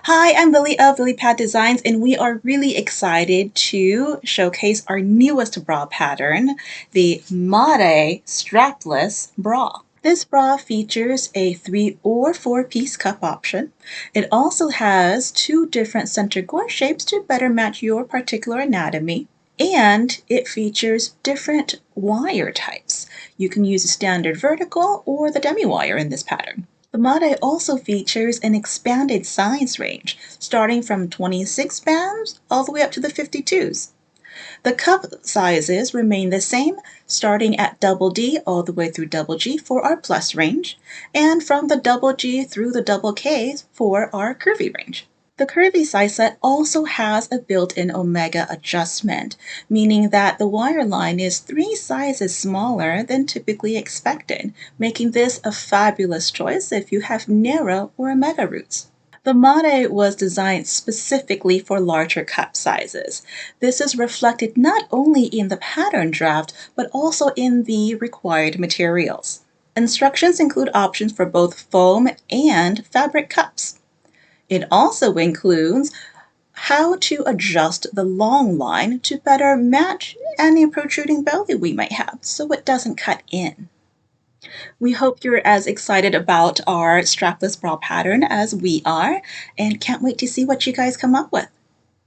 Hi, I'm Lily of Lily Pad Designs, and we are really excited to showcase our newest bra pattern, the Marei Strapless Bra. This bra features a 3 or 4-piece cup option. It also has 2 different center gore shapes to better match your particular anatomy. And it features different wire types. You can use a standard vertical or the demi wire in this pattern. The Marei also features an expanded size range, starting from 26 pounds all the way up to the 52s. The cup sizes remain the same, starting at double D all the way through double G for our plus range, and from the double G through the double K for our curvy range. The curvy size set also has a built-in omega adjustment, meaning that the wire line is 3 sizes smaller than typically expected, making this a fabulous choice if you have narrow or omega roots. The Marei was designed specifically for larger cup sizes. This is reflected not only in the pattern draft, but also in the required materials. Instructions include options for both foam and fabric cups. It also includes how to adjust the long line to better match any protruding belly we might have so it doesn't cut in. We hope you're as excited about our strapless bra pattern as we are and can't wait to see what you guys come up with.